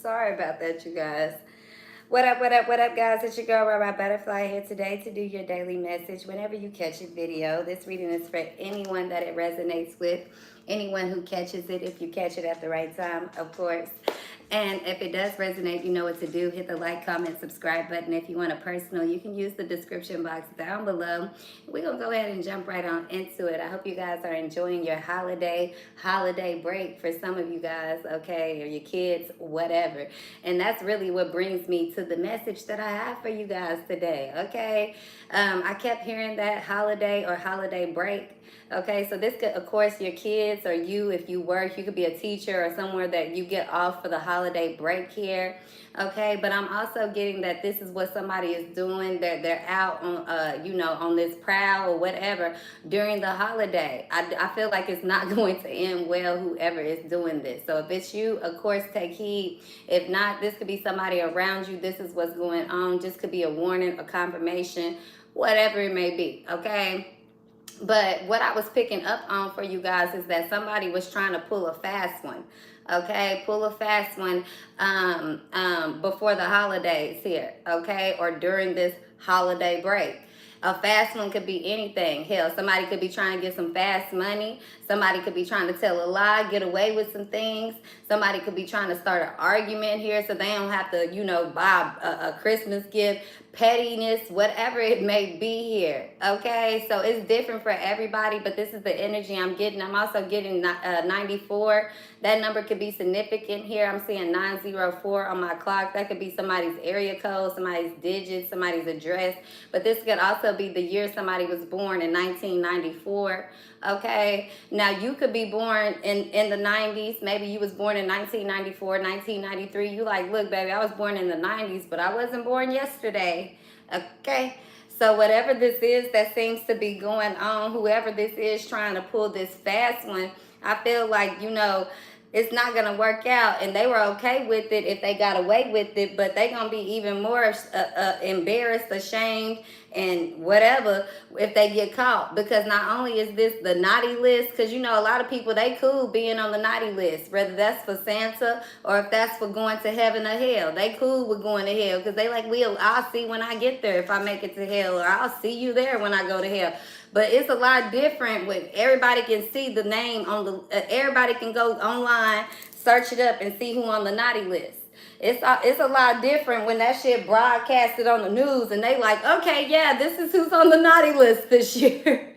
Sorry about that, you guys. What up, guys? It's your girl, Rara Butterfly, here today to do your daily message. Whenever you catch a video, this reading is for anyone that it resonates with, anyone who catches it, if you catch it at the right time, of course. And if it does resonate, you know what to do. Hit the like, comment, subscribe button. If you want a personal, you can use the description box down below. We're going to go ahead and jump right on into it. I hope you guys are enjoying your holiday break for some of you guys, okay, or your kids, whatever. And that's really what brings me to the message that I have for you guys today, okay? I kept hearing that holiday or holiday break. Okay, so this could, of course, your kids or you, if you work, you could be a teacher or somewhere that you get off for the holiday break here. Okay, but I'm also getting that this is what somebody is doing. They're out on, on this prowl or whatever during the holiday. I feel like it's not going to end well, whoever is doing this. So if it's you, of course, take heed. If not, this could be somebody around you. This is what's going on. Just could be a warning, a confirmation, whatever it may be, okay? But what I was picking up on for you guys is that somebody was trying to pull a fast one. Okay, pull a fast one before the holidays here, okay, or during this holiday break. A fast one could be anything. Hell, somebody could be trying to get some fast money. Somebody could be trying to tell a lie, get away with some things. Somebody could be trying to start an argument here so they don't have to, buy a Christmas gift. Pettiness, whatever it may be here, okay? So it's different for everybody, but this is the energy I'm getting. I'm also getting 94. That number could be significant here. I'm seeing 904 on my clock. That could be somebody's area code, somebody's digits, somebody's address. But this could also be the year somebody was born in 1994. Okay, now you could be born in the 90s. Maybe you was born in 1994, 1993. You like, look, baby, I was born in the 90s, but I wasn't born yesterday. Okay, so whatever this is that seems to be going on, whoever this is trying to pull this fast one, I feel like, it's not going to work out, and they were okay with it if they got away with it, but they going to be even more embarrassed, ashamed, and whatever if they get caught, because not only is this the naughty list, because a lot of people, they cool being on the naughty list, whether that's for Santa or if that's for going to heaven or hell. They cool with going to hell because they like, I'll see when I get there if I make it to hell, or I'll see you there when I go to hell. But it's a lot different when everybody can see the name on the, everybody can go online, search it up, and see who on the naughty list. It's a lot different when that shit broadcasted on the news and they like, okay, yeah, this is who's on the naughty list this year.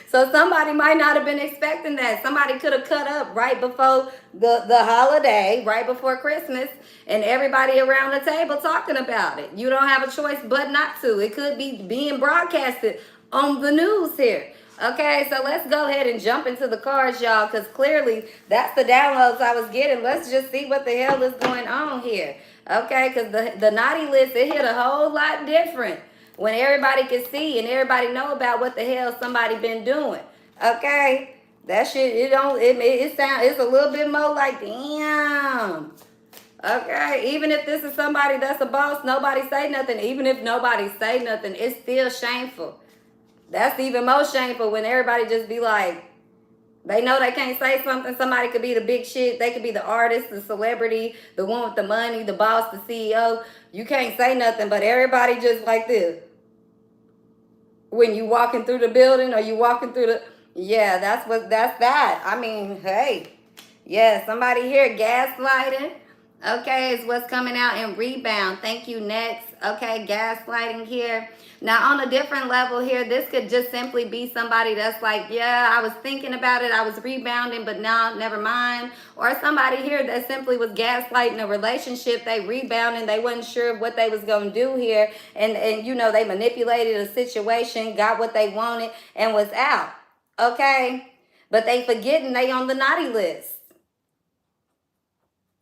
So somebody might not have been expecting that. Somebody could have cut up right before the holiday, right before Christmas, and everybody around the table talking about it. You don't have a choice but not to. It could be being broadcasted on the news here. Okay, so let's go ahead and jump into the cards, y'all, because clearly that's the downloads I was getting. Let's just see what the hell is going on here. Okay, because the naughty list, it hit a whole lot different when everybody can see and everybody know about what the hell somebody been doing. Okay, that shit, it's a little bit more like, damn. Okay, even if this is somebody that's a boss, nobody say nothing. Even if nobody say nothing, it's still shameful. That's even more shameful when everybody just be like, they know they can't say something. Somebody could be the big shit. They could be the artist, the celebrity, the one with the money, the boss, the CEO. You can't say nothing, but everybody just like this. When you walking through the building or you walking through the, yeah, that's that. I mean, hey, yeah, somebody here gaslighting. Okay, is what's coming out in rebound. Thank you, next. Okay, gaslighting here. Now, on a different level here, this could just simply be somebody that's like, yeah, I was thinking about it. I was rebounding, but now, never mind. Or somebody here that simply was gaslighting a relationship. They rebounding. They wasn't sure what they was going to do here. And they manipulated a situation, got what they wanted, and was out. Okay? But they forgetting they on the naughty list.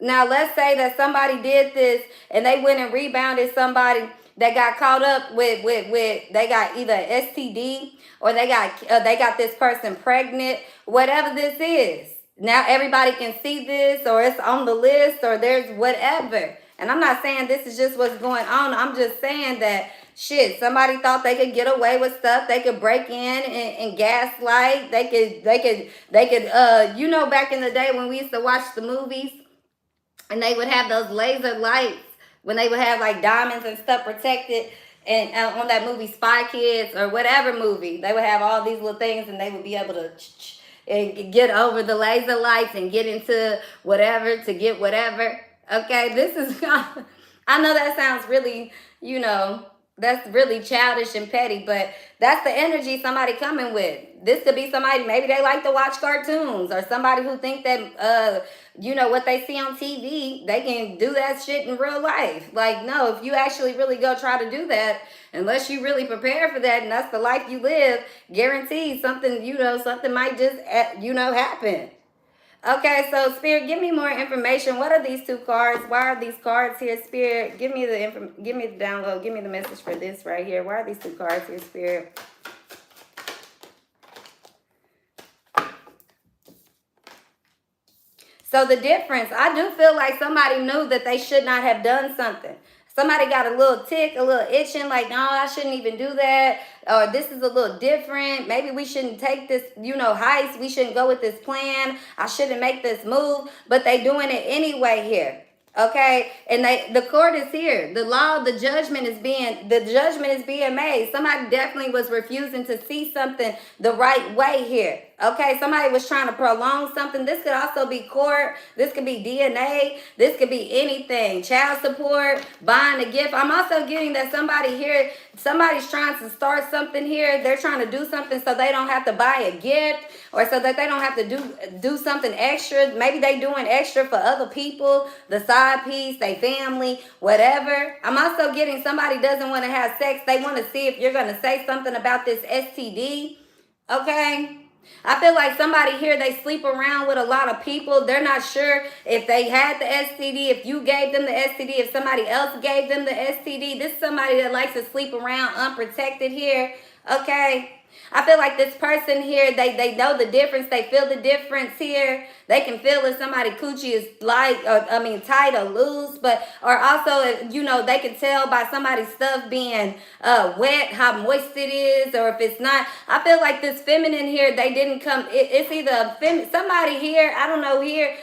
Now, let's say that somebody did this and they went and rebounded somebody that got caught up with they got either STD or they got this person pregnant, whatever this is. Now everybody can see this, or it's on the list, or there's whatever. And I'm not saying this is just what's going on. I'm just saying that Shit, somebody thought they could get away with stuff. They could break in and gaslight. They could you know, back in the day when we used to watch the movies and they would have those laser lights when they would have like diamonds and stuff protected. And on that movie Spy Kids or whatever movie, they would have all these little things and they would be able to and get over the laser lights and get into whatever to get whatever. Okay, this is, I know that sounds really, you know, that's really childish and petty, but that's the energy somebody coming with. This could be somebody, maybe they like to watch cartoons, or somebody who think that, you know, what they see on TV, they can do that shit in real life. Like, no, if you actually really go try to do that, unless you really prepare for that and that's the life you live, guaranteed something, you know, something might just, you know, happen. Okay, so Spirit, give me more information. What are these two cards? Why are these cards here, Spirit? Give me the download. Give me the message for this right here. Why are these two cards here, Spirit? So the difference, I do feel like somebody knew that they should not have done something. Somebody got a little tick, a little itching, like, no, I shouldn't even do that. Or this is a little different. Maybe we shouldn't take this, you know, heist. We shouldn't go with this plan. I shouldn't make this move. But they doing it anyway here. Okay, and the court is here. The law, the judgment is being made. Somebody definitely was refusing to see something the right way here. Okay, somebody was trying to prolong something. This could also be court. This could be DNA. This could be anything. Child support, buying a gift. I'm also getting that somebody here, somebody's trying to start something here. They're trying to do something so they don't have to buy a gift, or so that they don't have to do something extra. Maybe they doing extra for other people, the side piece, their family, whatever. I'm also getting somebody doesn't want to have sex. They want to see if you're going to say something about this STD. Okay. I feel like somebody here, they sleep around with a lot of people. They're not sure if they had the STD, if you gave them the STD, if somebody else gave them the STD. This is somebody that likes to sleep around unprotected here. Okay. I feel like this person here, they know the difference. They feel the difference here. They can feel if somebody coochie is tight or loose, or also, you know, they can tell by somebody's stuff being wet, how moist it is, or if it's not. I feel like this feminine here, they didn't come, it's either somebody here, I don't know here,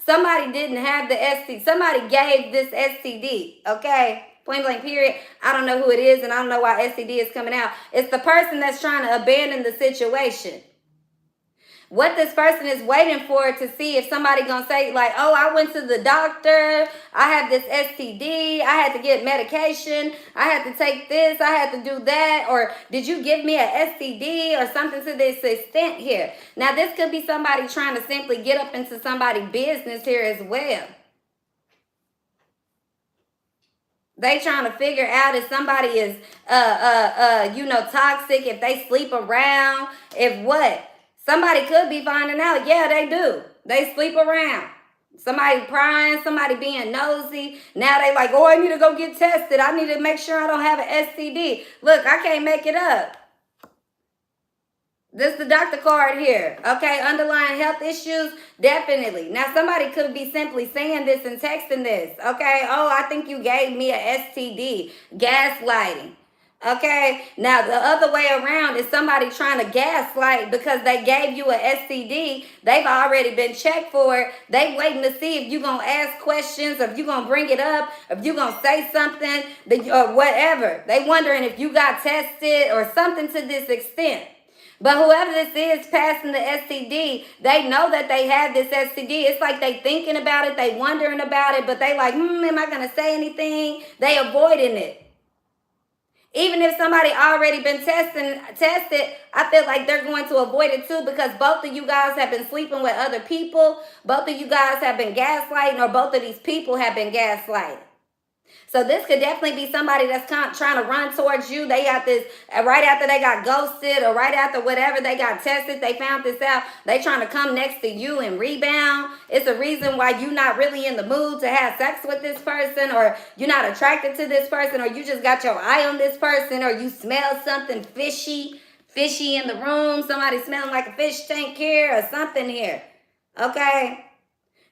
somebody didn't have the STD. Somebody gave this STD, okay? Point blank period. I don't know who it is, and I don't know why STD is coming out. It's the person that's trying to abandon the situation. What this person is waiting for to see if somebody gonna say like, oh, I went to the doctor, I have this STD, I had to get medication, I had to take this, I had to do that, or did you give me a STD or something to this extent here? Now this could be somebody trying to simply get up into somebody's business here as well. They trying to figure out if somebody is, you know, toxic, if they sleep around, if what. Somebody could be finding out, yeah, they do. They sleep around. Somebody prying, somebody being nosy. Now they like, oh, I need to go get tested. I need to make sure I don't have an STD. Look, I can't make it up. This is the doctor card here. Okay, underlying health issues, definitely. Now, somebody could be simply saying this and texting this. Okay, oh, I think you gave me a STD. Gaslighting. Okay, now the other way around is somebody trying to gaslight because they gave you a STD. They've already been checked for it. They waiting to see if you're going to ask questions, or if you're going to bring it up, if you're going to say something, or whatever. They wondering if you got tested or something to this extent. But whoever this is passing the STD, they know that they have this STD. It's like they thinking about it, they wondering about it, but they like, am I going to say anything? They avoiding it. Even if somebody already been tested, I feel like they're going to avoid it too, because both of you guys have been sleeping with other people. Both of you guys have been gaslighting, or both of these people have been gaslighting. So this could definitely be somebody that's trying to run towards you. They got this, right after they got ghosted, or right after whatever, they got tested, they found this out. They trying to come next to you and rebound. It's a reason why you're not really in the mood to have sex with this person, or you're not attracted to this person, or you just got your eye on this person, or you smell something fishy in the room. Somebody smelling like a fish tank here or something here. Okay?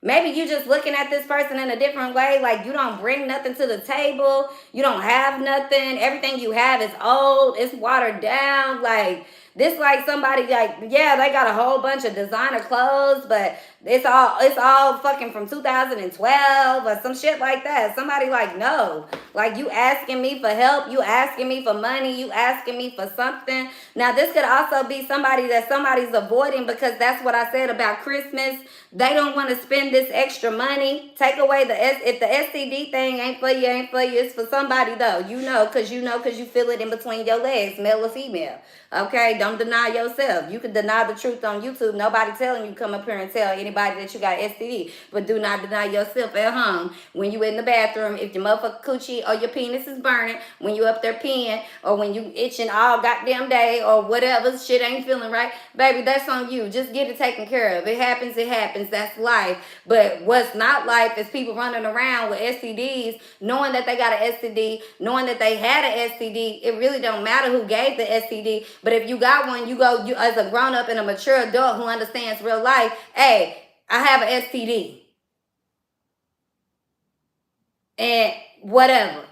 Maybe you just looking at this person in a different way. Like, you don't bring nothing to the table. You don't have nothing. Everything you have is old. It's watered down. Like, this like somebody like, yeah, they got a whole bunch of designer clothes, but it's all fucking from 2012 or some shit like that. Somebody like, no. Like, you asking me for help, you asking me for money, you asking me for something. Now, this could also be somebody that somebody's avoiding, because that's what I said about Christmas. They don't want to spend this extra money. Take away if the STD thing ain't for you, it's for somebody though. You know, cause you feel it in between your legs, male or female. Okay, don't deny yourself. You can deny the truth on YouTube. Nobody telling you come up here and tell anybody that you got STD. But do not deny yourself at home. When you in the bathroom, if your motherfucking coochie or your penis is burning, when you up there peeing, or when you itching all goddamn day, or whatever, shit ain't feeling right, baby, that's on you. Just get it taken care of. It happens, that's life. But what's not life is people running around with STDs, knowing that they got an STD, knowing that they had an STD. It really don't matter who gave the STD. But if you got one, you as a grown-up and a mature adult who understands real life, hey, I have an STD. And whatever.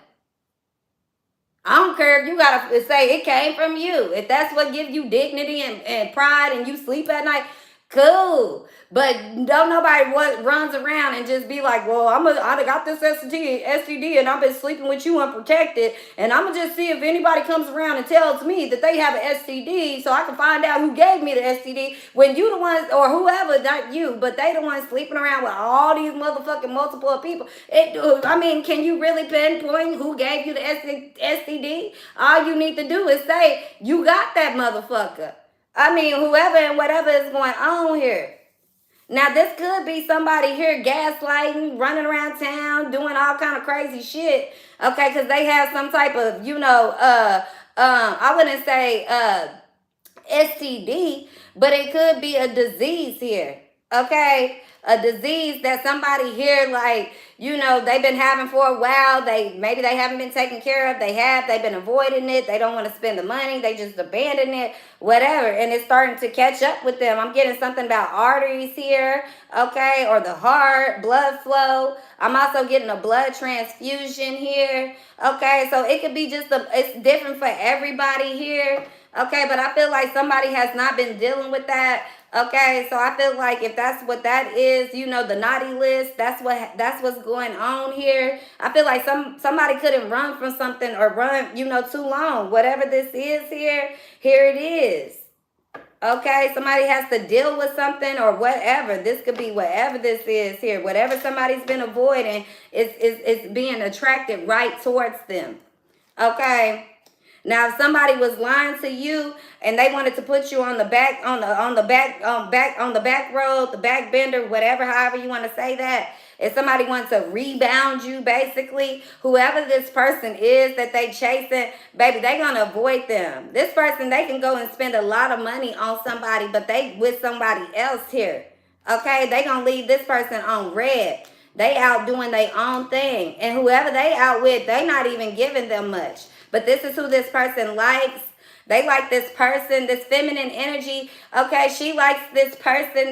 I don't care if you gotta say it came from you. If that's what gives you dignity and pride and you sleep at night, cool. But don't nobody runs around and just be like, well, I got this STD and I've been sleeping with you unprotected, and I'm gonna just see if anybody comes around and tells me that they have an STD so I can find out who gave me the STD, when you the ones, or whoever, not you, but they the ones sleeping around with all these motherfucking multiple people. I mean, can you really pinpoint who gave you the STD? All you need to do is say you got that motherfucker. I mean, whoever and whatever is going on here. Now, this could be somebody here gaslighting, running around town, doing all kind of crazy shit, okay, because they have some type of, I wouldn't say STD, but it could be a disease here, okay? A disease that somebody here, like, they've been having for a while. Maybe they haven't been taken care of. They've been avoiding it. They don't want to spend the money. They just abandon it, whatever. And it's starting to catch up with them. I'm getting something about arteries here, okay, or the heart, blood flow. I'm also getting a blood transfusion here, okay? So it could be it's different for everybody here, okay? But I feel like somebody has not been dealing with that. Okay, so I feel like if that's what that is, the naughty list, that's what's going on here. I feel like somebody couldn't run from something or run, too long. Whatever this is here it is. Okay, somebody has to deal with something or whatever. This could be whatever this is here. Whatever somebody's been avoiding is being attracted right towards them. Okay. Now, if somebody was lying to you and they wanted to put you on the back road, the back bender, whatever, however you want to say that. If somebody wants to rebound you, basically, whoever this person is that they chasing, baby, they gonna avoid them. This person, they can go and spend a lot of money on somebody, but they with somebody else here. Okay, they gonna leave this person on red. They out doing their own thing, and whoever they out with, they not even giving them much. But this is who this person likes. They like this person, this feminine energy. Okay, she likes this person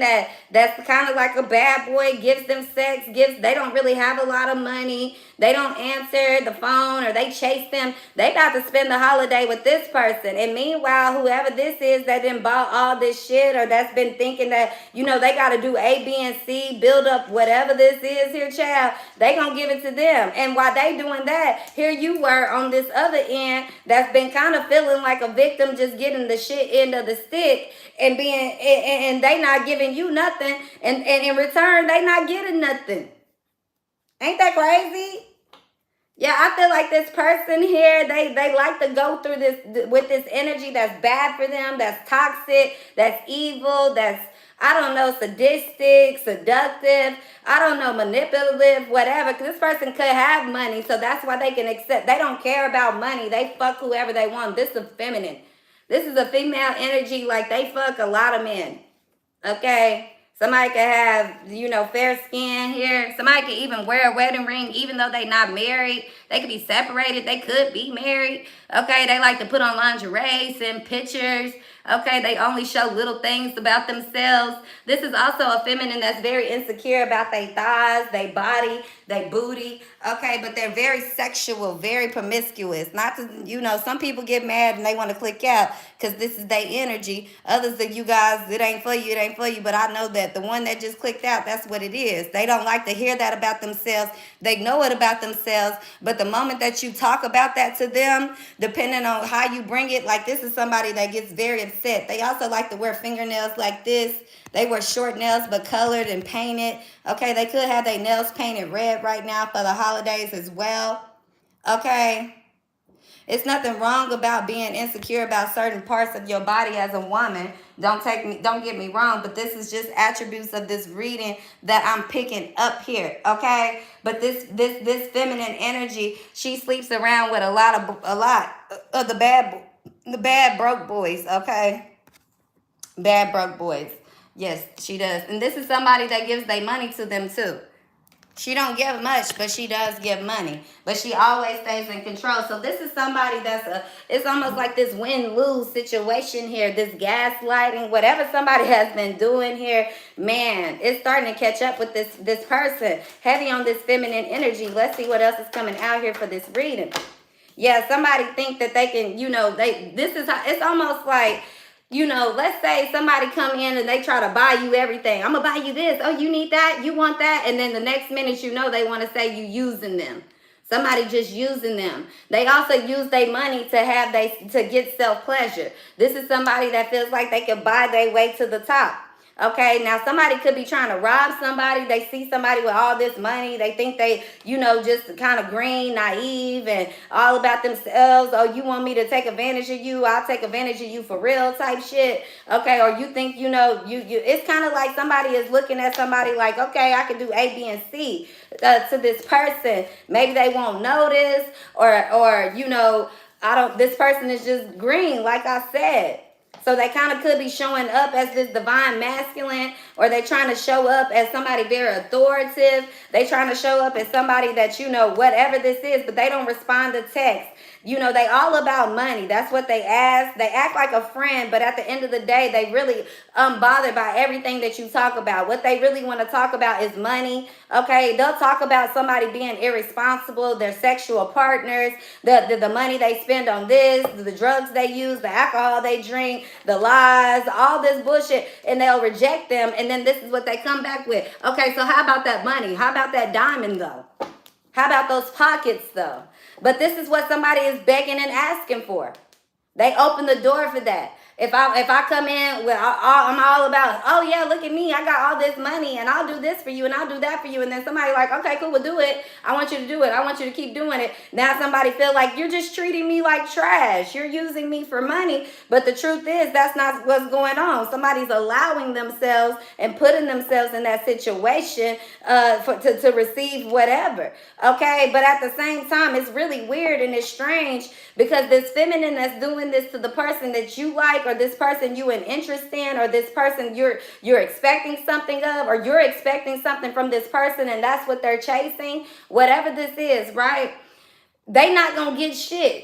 that's kind of like a bad boy, gives them sex, they don't really have a lot of money. They don't answer the phone or they chase them. They got to spend the holiday with this person. And meanwhile, whoever this is that done bought all this shit or that's been thinking that, they got to do A, B, and C, build up whatever this is here, child, they going to give it to them. And while they doing that, here you were on this other end that's been kind of feeling like a victim, just getting the shit end of the stick and and they not giving you nothing. And in return, they not getting nothing. Ain't that crazy? Yeah, I feel like this person here, they like to go through this with this energy that's bad for them, that's toxic, that's evil, that's, I don't know, sadistic, seductive, I don't know, manipulative, whatever. Because this person could have money, so that's why they can accept. They don't care about money. They fuck whoever they want. This is feminine. This is a female energy, like they fuck a lot of men. Okay? Somebody could have, fair skin here. Somebody could even wear a wedding ring even though they not married. They could be separated. They could be married. Okay, they like to put on lingerie, send pictures. Okay, they only show little things about themselves. This is also a feminine that's very insecure about their thighs, their body, their booty. Okay, but they're very sexual, very promiscuous. Not to, you know, some people get mad and they want to click out because this is their energy. Others of you guys, it ain't for you, it ain't for you. But I know that the one that just clicked out, that's what it is. They don't like to hear that about themselves. They know it about themselves. But the moment that you talk about that to them, depending on how you bring it, like this is somebody that gets very upset. They also like to wear fingernails like this. They wear short nails but colored and painted. Okay, they could have their nails painted red right now for the holidays as well. Okay. It's nothing wrong about being insecure about certain parts of your body as a woman. Don't get me wrong, but this is just attributes of this reading that I'm picking up here, okay? But this feminine energy, she sleeps around with a lot of the bad broke boys, okay? Bad broke boys. Yes, she does. And this is somebody that gives their money to them too. She don't give much, but she does give money. But she always stays in control. So this is somebody it's almost like this win-lose situation here. This gaslighting, whatever somebody has been doing here, man, it's starting to catch up with this person. Heavy on this feminine energy. Let's see what else is coming out here for this reading. Yeah, somebody think that they can, you know, it's almost like, you know, let's say somebody come in and they try to buy you everything. I'm going to buy you this. Oh, you need that? You want that? And then the next minute, you know, they want to say you using them. Somebody just using them. They also use their money to get self-pleasure. This is somebody that feels like they can buy their way to the top. Okay, now somebody could be trying to rob somebody. They see somebody with all this money. They think they, you know, just kind of green, naive, and all about themselves. Oh, you want me to take advantage of you? I'll take advantage of you for real type shit. Okay, or you think, you know, it's kind of like somebody is looking at somebody like, okay, I can do A, B, and C to this person. Maybe they won't notice, or you know, this person is just green, like I said. So they kind of could be showing up as this divine masculine, or they trying to show up as somebody very authoritative. They trying to show up as somebody that, you know, whatever this is, but they don't respond to text. You know, they all about money. That's what they ask. They act like a friend, but at the end of the day, they really unbothered by everything that you talk about. What they really want to talk about is money. Okay, they'll talk about somebody being irresponsible, their sexual partners, the money they spend on this, the drugs they use, the alcohol they drink, the lies, all this bullshit, and they'll reject them. And then this is what they come back with. Okay, so how about that money? How about that diamond though? How about those pockets though? But this is what somebody is begging and asking for. They open the door for that. If I come in with I'm all about, oh yeah, look at me, I got all this money and I'll do this for you and I'll do that for you, and then somebody like, okay, cool, we'll do it. I want you to do it. I want you to keep doing it. Now somebody feel like you're just treating me like trash. You're using me for money. But the truth is that's not what's going on. Somebody's allowing themselves and putting themselves in that situation to receive whatever. Okay, but at the same time, it's really weird and it's strange because this feminine that's doing this to the person that you like, or this person you an interest in, or this person you're expecting something of, or you're expecting something from this person and that's what they're chasing, whatever this is, right? They not gonna get shit.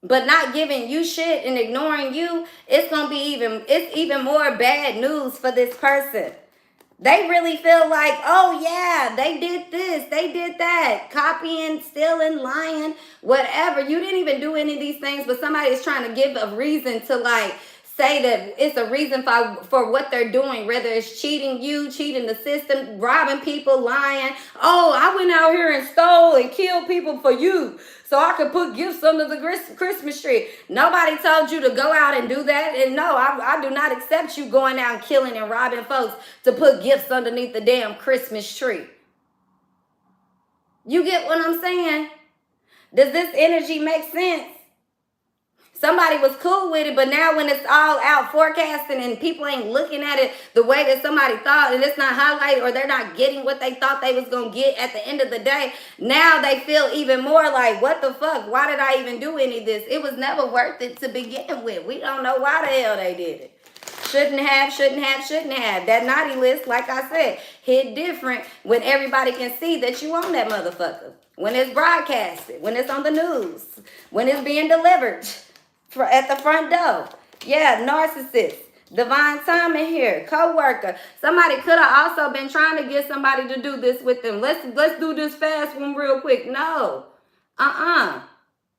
But not giving you shit and ignoring you, it's gonna be even more bad news for this person. They really feel like, oh yeah, they did this, they did that, copying, stealing, lying, whatever. You didn't even do any of these things, but somebody is trying to give a reason to like say that it's a reason for what they're doing, whether it's cheating you, cheating the system, robbing people, lying. Oh, I went out here and stole and killed people for you so I could put gifts under the Christmas tree. Nobody told you to go out and do that. And no, I do not accept you going out and killing and robbing folks to put gifts underneath the damn Christmas tree. You get what I'm saying? Does this energy make sense? Somebody was cool with it, but now when it's all out forecasting and people ain't looking at it the way that somebody thought, and it's not highlighted, or they're not getting what they thought they was going to get at the end of the day, now they feel even more like, what the fuck? Why did I even do any of this? It was never worth it to begin with. We don't know why the hell they did it. Shouldn't have. That naughty list, like I said, hit different when everybody can see that you own that motherfucker. when it's broadcasted, when it's on the news, when it's being delivered at the front door. Yeah, narcissist. Divine timing here, co-worker. Somebody could have also been trying to get somebody to do this with them. Let's do this fast one real quick. No.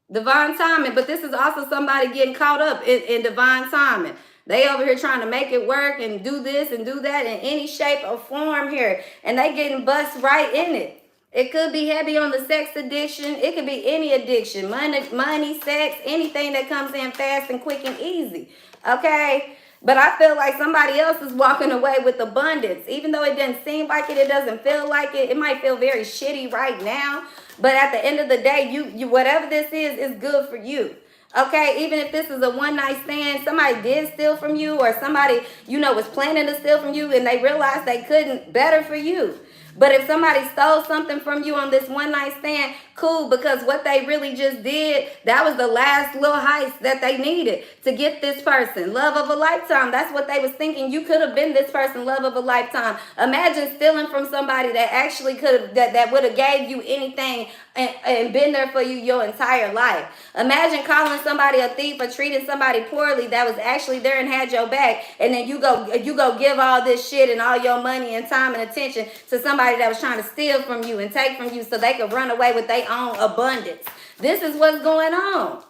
Divine timing. But this is also somebody getting caught up in divine timing. They over here trying to make it work and do this and do that in any shape or form here. And they getting bust right in it. It could be heavy on the sex addiction. It could be any addiction. Money, sex, anything that comes in fast and quick and easy. Okay? But I feel like somebody else is walking away with abundance. Even though it doesn't seem like it, it doesn't feel like it. It might feel very shitty right now. But at the end of the day, you whatever this is good for you. Okay, even if this is a one-night stand, somebody did steal from you, or somebody, was planning to steal from you and they realized they couldn't, better for you. But if somebody stole something from you on this one-night stand, cool, because what they really just did, that was the last little heist that they needed to get this person. Love of a lifetime. That's what they was thinking. You could have been this person, love of a lifetime. Imagine stealing from somebody that actually could have, that would have gave you anything and been there for you your entire life. Imagine calling somebody a thief or treating somebody poorly that was actually there and had your back, and then you go give all this shit and all your money and time and attention to somebody that was trying to steal from you and take from you so they could run away with their own abundance. This is what's going on.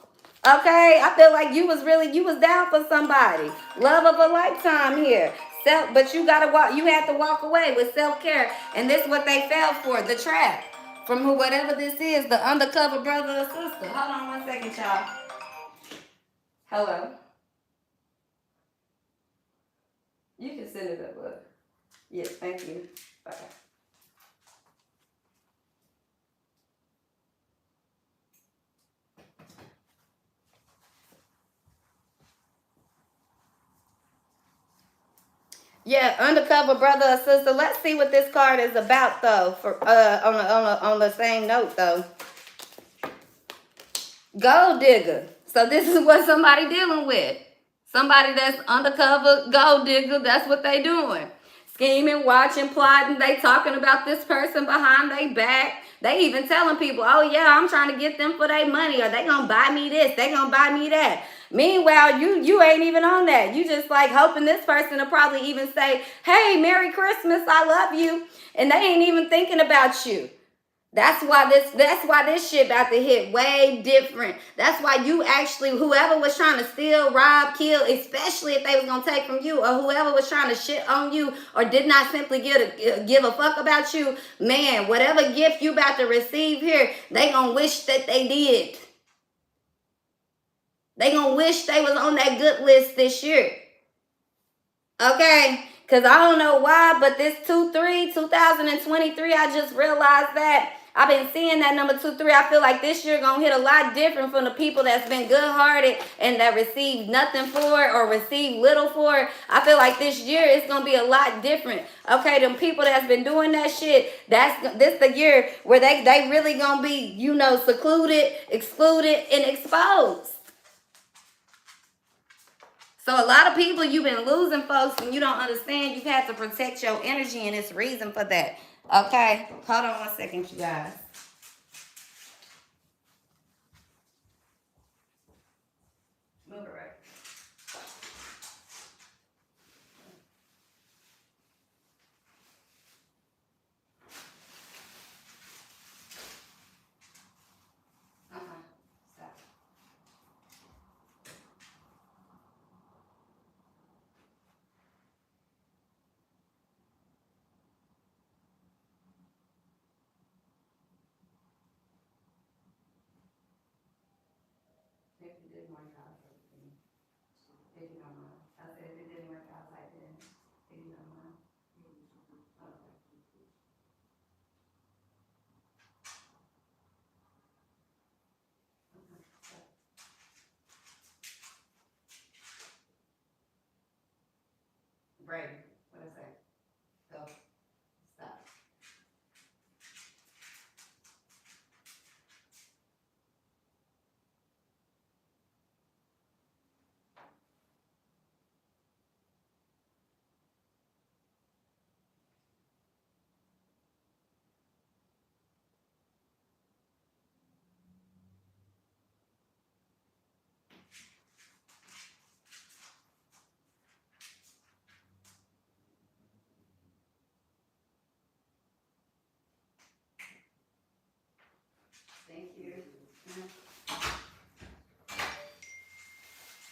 Okay, I feel like you was down for somebody. Love of a lifetime here. But you had to walk away with self-care, and this is what they fell for, the trap. From whatever this is, the undercover brother or sister. Hold on one second, y'all. Hello. You can send it up, bud. Yes, thank you. Bye. Yeah, undercover brother or sister. Let's see what this card is about, though. For on the same note, though. Gold digger. So this is what somebody dealing with. Somebody that's undercover gold digger. That's what they doing. Scheming, watching, plotting. They talking about this person behind their back. They even telling people, oh yeah, I'm trying to get them for their money, or they gonna buy me this, they gonna buy me that. Meanwhile, you ain't even on that. You just like hoping this person will probably even say, hey, Merry Christmas, I love you. And they ain't even thinking about you. That's why this shit about to hit way different. That's why you actually, whoever was trying to steal, rob, kill, especially if they was gonna take from you, or whoever was trying to shit on you, or did not simply give a fuck about you, man, whatever gift you about to receive here, they gonna wish that they did. They gonna wish they was on that good list this year. Okay? Because I don't know why, but this 2023, I just realized that. I've been seeing that number 23. I feel like this year gonna hit a lot different from the people that's been good-hearted and that received nothing for it or received little for it. I feel like this year it's gonna be a lot different. Okay, them people that's been doing that shit, this the year where they really gonna be, secluded, excluded, and exposed. So a lot of people, you've been losing folks and you don't understand. You've had to protect your energy, and it's reason for that. Okay, hold on one second, you guys. Move it right. Stop. If it didn't work out, if you don't mind. I said if it didn't work out, type it in. If you don't mind. Okay. Brady, what is that? Go. Stop.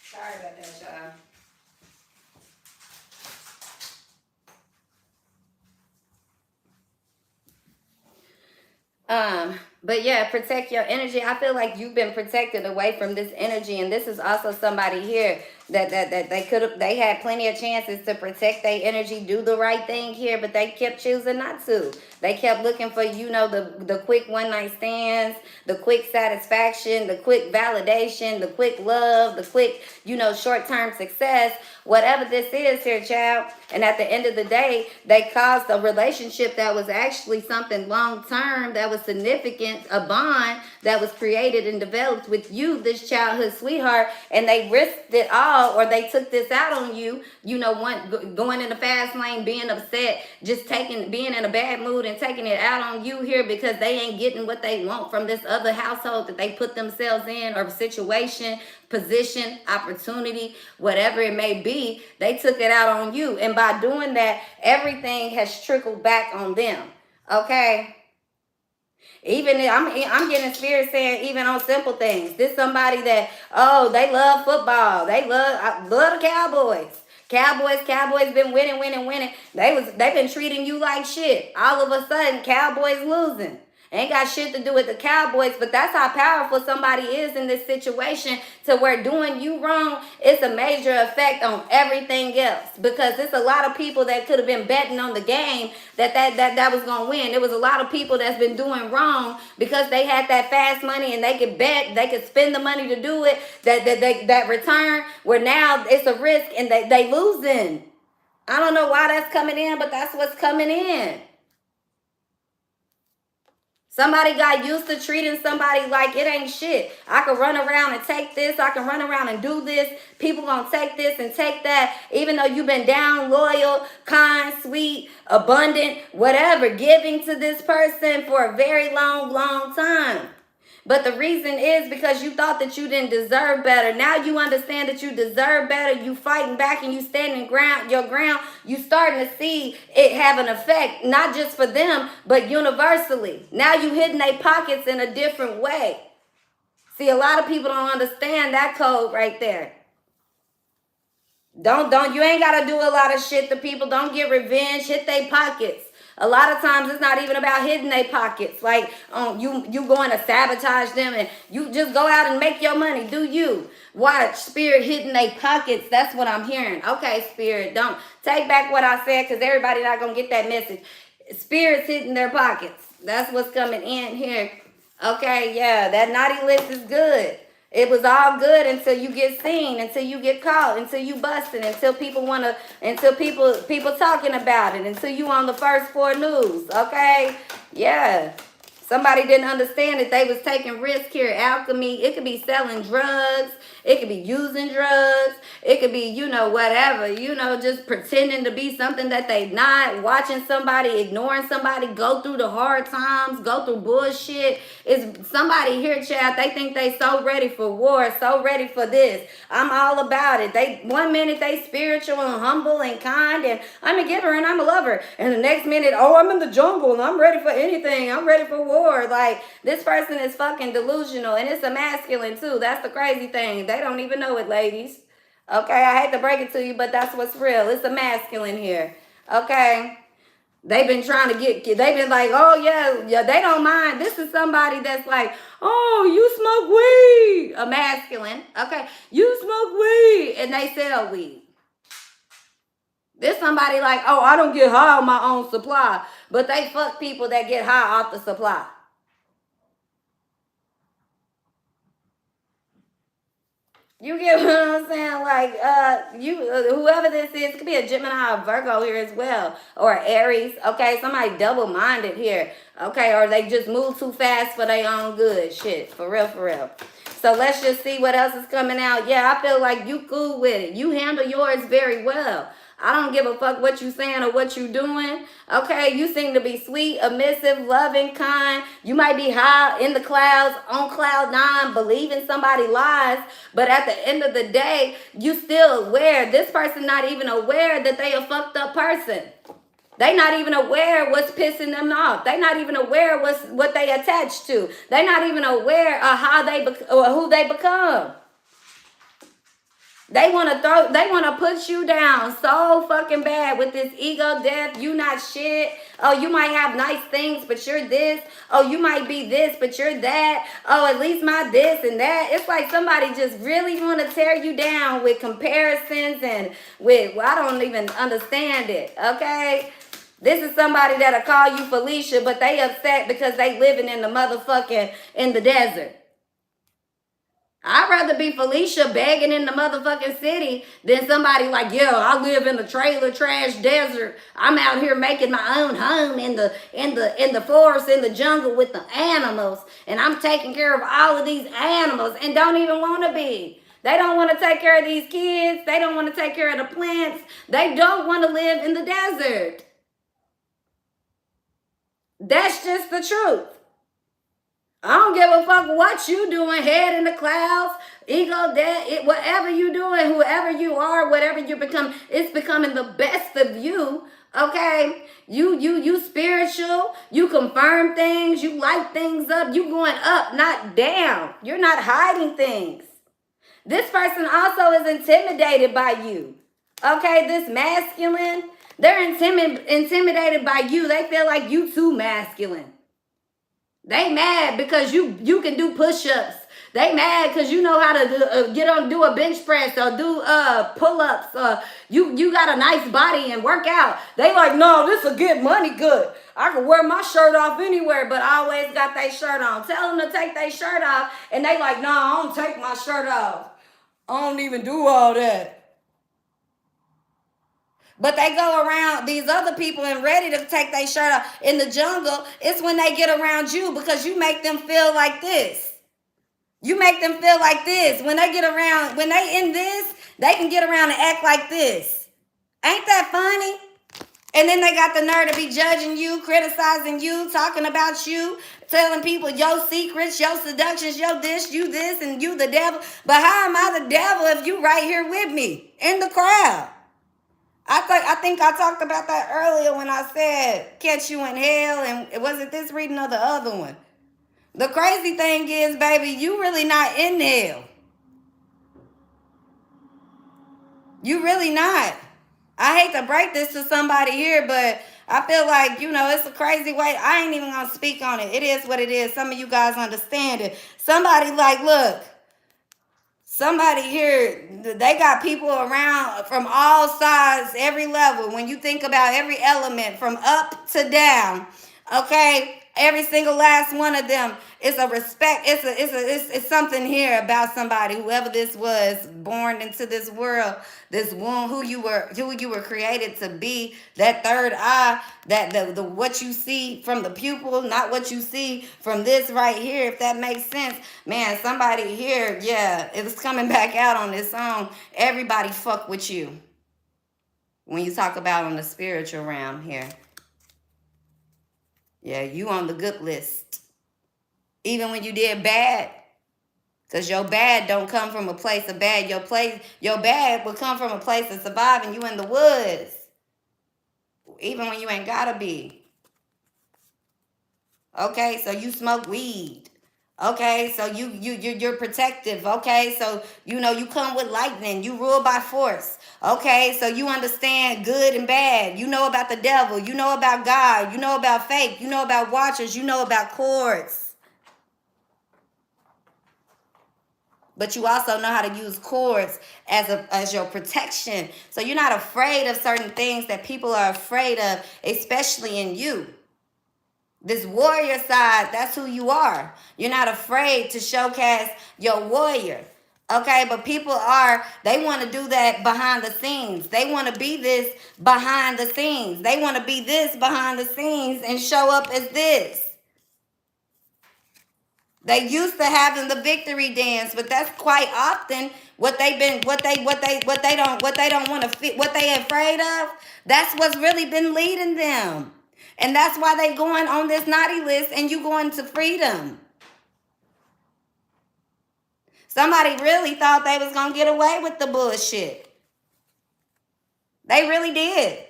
Sorry about that, y'all. But yeah, protect your energy. I feel like you've been protected away from this energy, and this is also somebody here that they could have, they had plenty of chances to protect their energy, do the right thing here, but they kept choosing not to. They kept looking for, you know, the quick one night stands, the quick satisfaction, the quick validation, the quick love, the quick, you know, short-term success, whatever this is here, child. And at the end of the day, they caused a relationship that was actually something long-term, that was significant, a bond that was created and developed with you, this childhood sweetheart, and they risked it all, or they took this out on you, you know, going in the fast lane, being upset, just being in a bad mood and taking it out on you here because they ain't getting what they want from this other household that they put themselves in, or situation, position, opportunity, whatever it may be. They took it out on you, and by doing that, everything has trickled back on them. Okay. Even I'm getting spirit saying, even on simple things. This somebody that, oh, they love football. I love the Cowboys. Cowboys been winning. They've been treating you like shit. All of a sudden, Cowboys losing. Ain't got shit to do with the Cowboys, but that's how powerful somebody is in this situation, to where doing you wrong, it's a major effect on everything else. Because there's a lot of people that could have been betting on the game that was going to win. There was a lot of people that's been doing wrong because they had that fast money and they could bet, they could spend the money to do it, that return, where now it's a risk and they losing. I don't know why that's coming in, but that's what's coming in. Somebody got used to treating somebody like it ain't shit. I can run around and take this. I can run around and do this. People gonna take this and take that. Even though you've been down, loyal, kind, sweet, abundant, whatever, giving to this person for a very long time. But the reason is because you thought that you didn't deserve better. Now you understand that you deserve better. You fighting back and you standing your ground. You starting to see it have an effect, not just for them, but universally. Now you hitting their pockets in a different way. See, a lot of people don't understand that code right there. You ain't got to do a lot of shit to people. Don't get revenge. Hit their pockets. A lot of times it's not even about hitting their pockets. Like, you going to sabotage them and you just go out and make your money. Do you? Watch, spirit hitting their pockets. That's what I'm hearing. Okay, spirit, don't take back what I said, because everybody not going to get that message. Spirits hitting their pockets. That's what's coming in here. Okay, yeah, that naughty list is good. It was all good until you get seen, until you get caught, until you busting, until people people talking about it, until you on the first 4 news. Okay, yeah. Somebody didn't understand that they was taking risk here. Alchemy, it could be selling drugs. It could be using drugs. It could be, you know, whatever, you know, just pretending to be something that they not, watching somebody, ignoring somebody, go through the hard times, go through bullshit. It's somebody here, Chad, they think they so ready for war, so ready for this. I'm all about it. One minute they spiritual and humble and kind, and I'm a giver and I'm a lover. And the next minute, oh, I'm in the jungle and I'm ready for anything. I'm ready for war. Like, this person is fucking delusional, and it's a masculine too. That's the crazy thing. They don't even know it, ladies. Okay, I hate to break it to you, but that's what's real. It's a masculine here. Okay. They've been trying to they've been like, oh yeah, they don't mind. This is somebody that's like, oh, you smoke weed. A masculine. Okay, you smoke weed, and they sell weed. There's somebody like, oh, I don't get high on my own supply, but they fuck people that get high off the supply. You get what I'm saying? Like, whoever this is, could be a Gemini or Virgo here as well, or Aries. Okay, somebody double-minded here. Okay, or they just move too fast for their own good. Shit, for real. So let's just see what else is coming out. Yeah, I feel like you cool with it. You handle yours very well. I don't give a fuck what you saying or what you doing. Okay, you seem to be sweet, submissive, loving, kind. You might be high in the clouds, on cloud 9, believing somebody lies. But at the end of the day, you still aware. This person not even aware that they a fucked up person. They not even aware what's pissing them off. They not even aware what they attached to. They not even aware of how they or who they become. They want to put you down so fucking bad with this ego death. You not shit. Oh, you might have nice things, but you're this. Oh, you might be this, but you're that. Oh, at least my this and that. It's like somebody just really want to tear you down with comparisons and with, well, I don't even understand it, okay? This is somebody that'll call you Felicia, but they upset because they living in the motherfucking, in the desert. I'd rather be Felicia begging in the motherfucking city than somebody like, yo, I live in the trailer trash desert. I'm out here making my own home in the forest, in the jungle with the animals, and I'm taking care of all of these animals and don't even want to be. They don't want to take care of these kids. They don't want to take care of the plants. They don't want to live in the desert. That's just the truth. I don't give a fuck what you doing, head in the clouds, ego dead, whatever you doing, whoever you are, whatever you become, it's becoming the best of you, okay? You spiritual, you confirm things, you light things up, you going up, not down. You're not hiding things. This person also is intimidated by you, okay? This masculine, they're intimidated by you. They feel like you too masculine. They mad because you can do push-ups. They mad because you know how to do a bench press or do pull-ups. You got a nice body and work out. They like, no, this will get money good. I can wear my shirt off anywhere, but I always got their shirt on. Tell them to take their shirt off, and they like, no, I don't take my shirt off. I don't even do all that. But they go around these other people and ready to take their shirt off in the jungle. It's when they get around you because you make them feel like this. You make them feel like this. When they get around, when they in this, they can get around and act like this. Ain't that funny? And then they got the nerve to be judging you, criticizing you, talking about you, telling people your secrets, your seductions, your this, you this, and you the devil. But how am I the devil if you right here with me in the crowd? I think I talked about that earlier when I said catch you in hell, and was it this reading or the other one? The crazy thing is, baby, you really not in hell. You really not. I hate to break this to somebody here, but I feel like, it's a crazy way. I ain't even going to speak on it. It is what it is. Some of you guys understand it. Somebody like, look. Somebody here, they got people around from all sides, every level. When you think about every element from up to down, okay, every single last one of them is a respect. It's something here about somebody, whoever this was, born into this world, this womb, who you were created to be. That third eye, that the what you see from the pupil, not what you see from this right here. If that makes sense, man. Somebody here, yeah, it's coming back out on this song. Everybody fuck with you when you talk about on the spiritual realm here. Yeah, you on the good list. Even when you did bad. Because your bad don't come from a place of bad. Your bad will come from a place of surviving. You in the woods. Even when you ain't gotta be. Okay, so you smoke weed. Okay, so you're protective. Okay, so you come with lightning. You rule by force. Okay, so you understand good and bad. You know about the devil. You know about God. You know about fate. You know about watchers. You know about cords. But you also know how to use cords as your protection. So you're not afraid of certain things that people are afraid of, especially in you. This warrior side, that's who you are. You're not afraid to showcase your warrior. Okay, but people they want to do that behind the scenes. They want to be this behind the scenes. They want to be this behind the scenes and show up as this. They used to having the victory dance, but that's quite often what they don't want to fit, what they afraid of. That's what's really been leading them. And that's why they going on this naughty list and you going to freedom. Somebody really thought they was going to get away with the bullshit. They really did.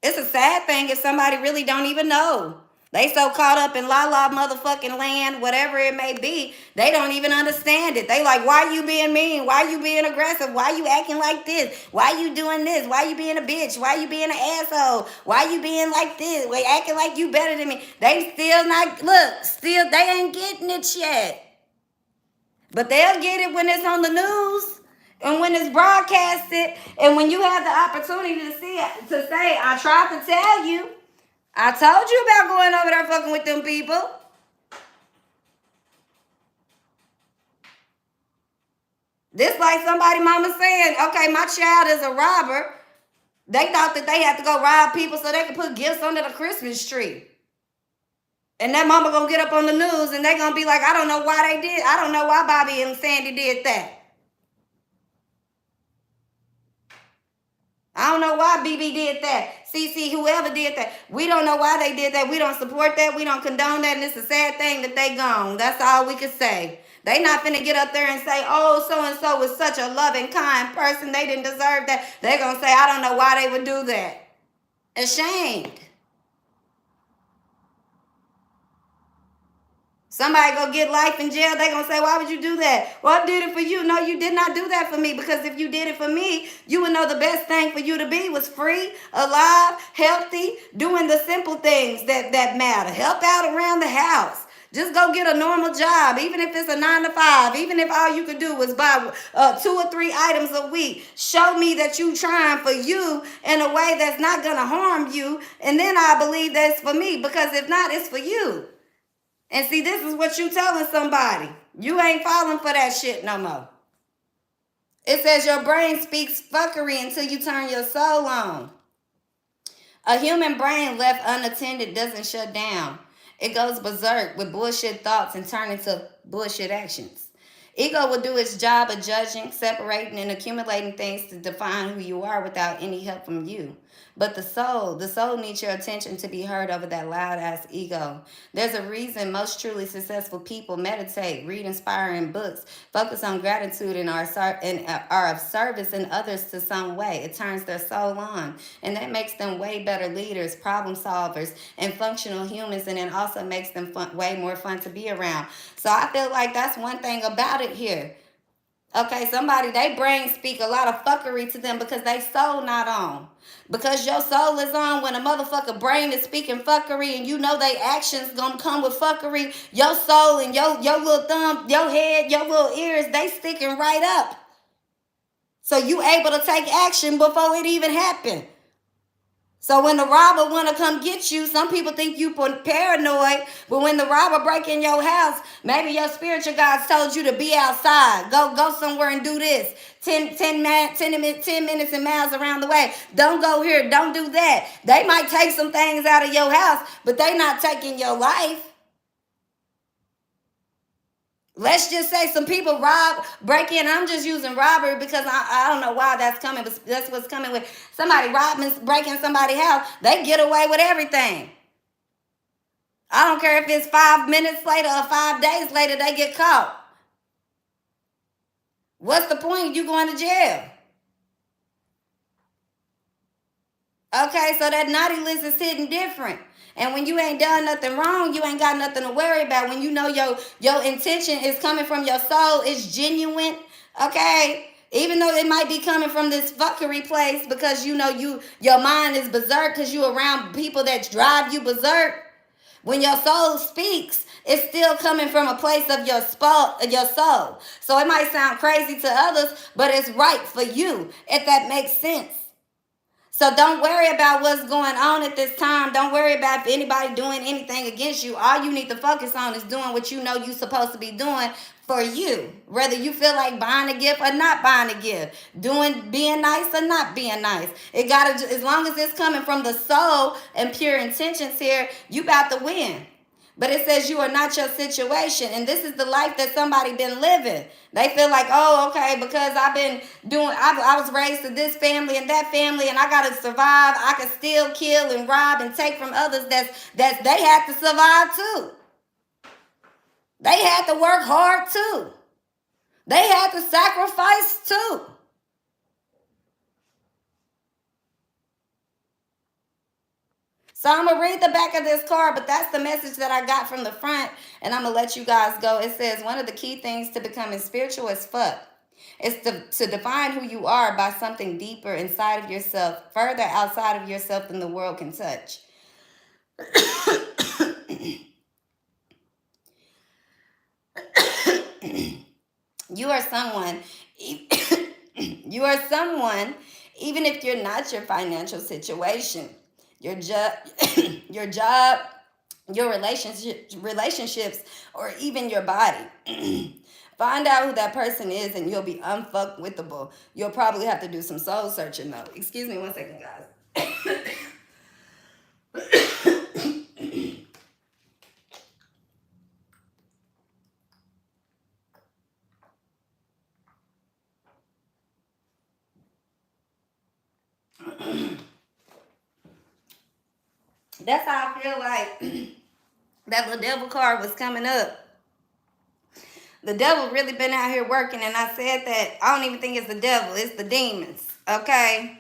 It's a sad thing if somebody really don't even know. They so caught up in la la motherfucking land, whatever it may be, they don't even understand it. They like, why you being mean? Why you being aggressive? Why you acting like this? Why you doing this? Why you being a bitch? Why you being an asshole? Why you being like this? Why acting like you better than me? They still not, look, still, they ain't getting it yet. But they'll get it when it's on the news and when it's broadcasted and when you have the opportunity to see it, to say, I tried to tell you. I told you about going over there fucking with them people. This like somebody mama saying, okay, my child is a robber. They thought that they had to go rob people so they could put gifts under the Christmas tree. And that mama gonna get up on the news and they gonna be like, I don't know why they did. I don't know why Bobby and Sandy did that. I don't know why BB did that. CC, whoever did that. We don't know why they did that. We don't support that. We don't condone that. And it's a sad thing that they gone. That's all we can say. They not finna get up there and say, oh, so-and-so was such a loving, kind person. They didn't deserve that. They're gonna say, I don't know why they would do that. Ashamed. Somebody go get life in jail, they gonna say, why would you do that? Well, I did it for you. No, you did not do that for me, because if you did it for me, you would know the best thing for you to be was free, alive, healthy, doing the simple things that matter. Help out around the house. Just go get a normal job, even if it's a 9 to 5, even if all you could do was buy 2 or 3 items a week. Show me that you trying for you in a way that's not gonna harm you, and then I believe that's for me, because if not, it's for you. And see, this is what you telling somebody. You ain't falling for that shit no more. It says your brain speaks fuckery until you turn your soul on. A human brain left unattended doesn't shut down. It goes berserk with bullshit thoughts and turn into bullshit actions. Ego will do its job of judging, separating, and accumulating things to define who you are without any help from you. But the soul needs your attention to be heard over that loud-ass ego. There's a reason most truly successful people meditate, read inspiring books, focus on gratitude, and are of service in others to some way. It turns their soul on, and that makes them way better leaders, problem solvers, and functional humans, and it also makes them way more fun to be around. So I feel like that's one thing about it here. Okay, somebody, they brain speak a lot of fuckery to them because they soul not on. Because your soul is on, when a motherfucker brain is speaking fuckery and you know they actions gonna come with fuckery, your soul and your little thumb, your head, your little ears, they sticking right up. So you able to take action before it even happened. So when the robber want to come get you, some people think you paranoid, but when the robber break in your house, maybe your spiritual guides told you to be outside. Go somewhere and do this. 10 minutes and miles around the way. Don't go here. Don't do that. They might take some things out of your house, but they not taking your life. Let's just say some people break in. I'm just using robbery because I don't know why that's coming, but that's what's coming with. Somebody breaking somebody's house, they get away with everything. I don't care if it's 5 minutes later or 5 days later, they get caught. What's the point? You going to jail. Okay, so that naughty list is hitting different. And when you ain't done nothing wrong, you ain't got nothing to worry about. When you know your intention is coming from your soul, it's genuine, okay? Even though it might be coming from this fuckery place because you know your mind is berserk because you around people that drive you berserk. When your soul speaks, it's still coming from a place of your soul. So it might sound crazy to others, but it's right for you, if that makes sense. So don't worry about what's going on at this time. Don't worry about if anybody doing anything against you. All you need to focus on is doing what you know you're supposed to be doing for you. Whether you feel like buying a gift or not buying a gift. Being nice or not being nice. As long as it's coming from the soul and pure intentions here, you about to win. But it says you are not your situation. And this is the life that somebody been living. They feel like, oh, okay, because I was raised to this family and that family and I got to survive. I can still kill and rob and take from others that they had to survive too. They had to work hard too. They had to sacrifice too. So I'm going to read the back of this card, but that's the message that I got from the front, and I'm going to let you guys go. It says, one of the key things to becoming spiritual as fuck is to define who you are by something deeper inside of yourself, further outside of yourself than the world can touch. You are someone, you are someone, even if you're not your financial situation, your job, your job, your relationships, or even your body. Find out who that person is and you'll be unfuckwithable. You'll probably have to do some soul searching though. Excuse me one second, guys. That's how I feel like that little devil card was coming up. The devil really been out here working, and I said that I don't even think it's the devil, it's the demons, okay?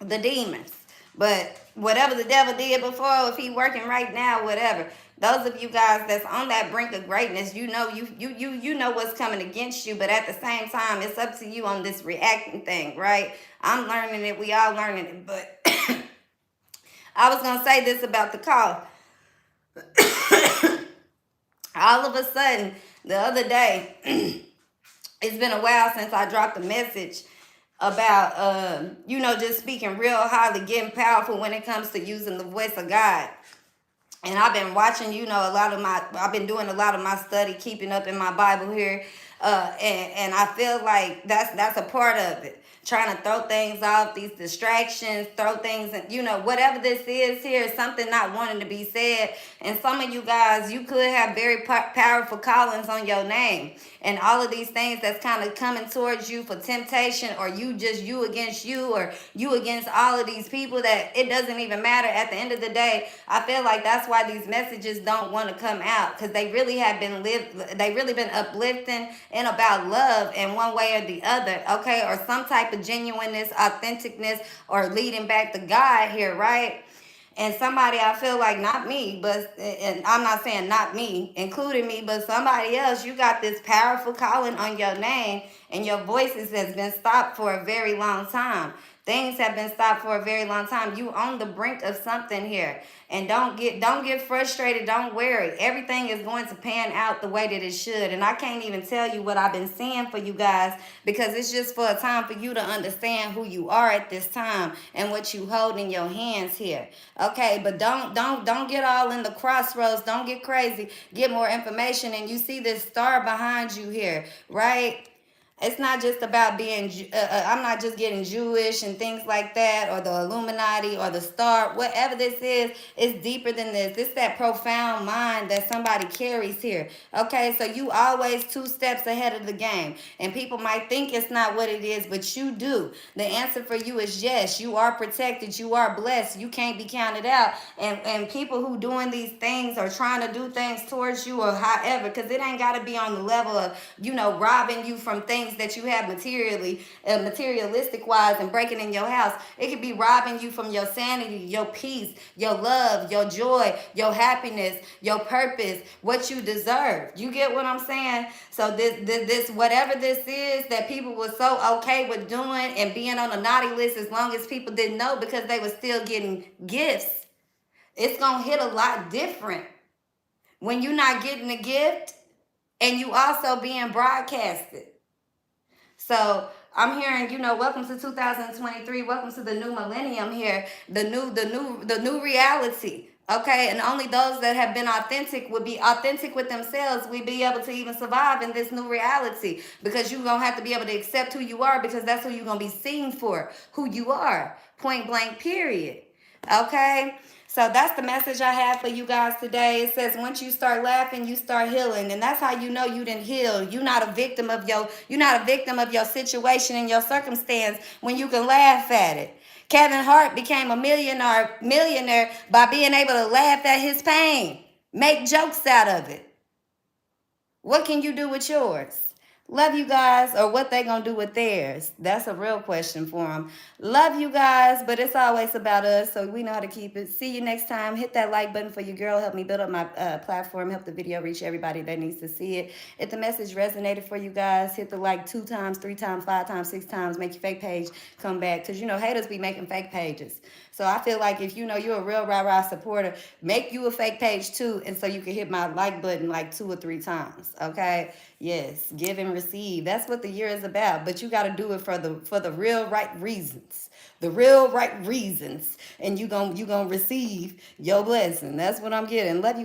The demons. But whatever the devil did before, if he working right now, whatever. Those of you guys that's on that brink of greatness, you know you know what's coming against you, but at the same time, it's up to you on this reacting thing, right? I'm learning it, we all learning it, but I was gonna say this about the call. All of a sudden, the other day, it's been a while since I dropped a message about, just speaking real highly, getting powerful when it comes to using the voice of God. And I've been watching, I've been doing a lot of my study, keeping up in my Bible here. And I feel like that's a part of it. Trying to throw things off, these distractions, throw things, and whatever this is here, something not wanting to be said. And some of you guys, you could have very powerful callings on your name. And all of these things that's kind of coming towards you for temptation, or you against you, or you against all of these people, that it doesn't even matter. At the end of the day, I feel like that's why these messages don't want to come out, because they really been uplifting and about love in one way or the other, okay? Or some type of genuineness, authenticness, or leading back to God here, right? And somebody, I feel like, not me, and I'm not saying not me, including me, but somebody else, you got this powerful calling on your name, and your voices has been stopped for a very long time. Things have been stopped for a very long time. You on the brink of something here. And don't get frustrated. Don't worry. Everything is going to pan out the way that it should. And I can't even tell you what I've been seeing for you guys, because it's just for a time for you to understand who you are at this time and what you hold in your hands here. Okay, but don't get all in the crossroads. Don't get crazy. Get more information. And you see this star behind you here, right? It's not just about being, I'm not just getting Jewish and things like that, or the Illuminati or the star. Whatever this is, it's deeper than this. It's that profound mind that somebody carries here. Okay, so you always 2 steps ahead of the game. And people might think it's not what it is, but you do. The answer for you is yes. You are protected. You are blessed. You can't be counted out. And people who doing these things or trying to do things towards you, or however, because it ain't got to be on the level of, robbing you from things that you have materialistic wise, and breaking in your house. It could be robbing you from your sanity, your peace, your love, your joy, your happiness, your purpose, what you deserve. You get what I'm saying? So this whatever this is that people were so okay with doing and being on a naughty list, as long as people didn't know, because they were still getting gifts, it's gonna hit a lot different when you're not getting a gift and you also being broadcasted. So I'm hearing, welcome to 2023. Welcome to the new millennium here. The new reality. Okay, and only those that have been authentic would be authentic with themselves. We be able to even survive in this new reality, because you're gonna have to be able to accept who you are, because that's who you're gonna be seen for, who you are. Point blank, period. Okay. So that's the message I have for you guys today. It says, once you start laughing, you start healing. And that's how you know you didn't heal. You're not a victim of your situation and your circumstance when you can laugh at it. Kevin Hart became a millionaire by being able to laugh at his pain, make jokes out of it. What can you do with yours? Love you guys, or what they gonna do with theirs? That's a real question for them. Love you guys, but it's always about us, so we know how to keep it. See you next time. Hit that like button for your girl. Help me build up my platform. Help the video reach everybody that needs to see it. If the message resonated for you guys, hit the like 2 times, 3 times, 5 times, 6 times. Make your fake page come back, because you know haters be making fake pages. So I feel like if you know you're a real rah-rah supporter, make you a fake page too, and so you can hit my like button like 2 or 3 times. Okay. Yes, give and receive. That's what the year is about. But you got to do it for the real right reasons. The real right reasons. And you going to receive your blessing. That's what I'm getting. Love you guys.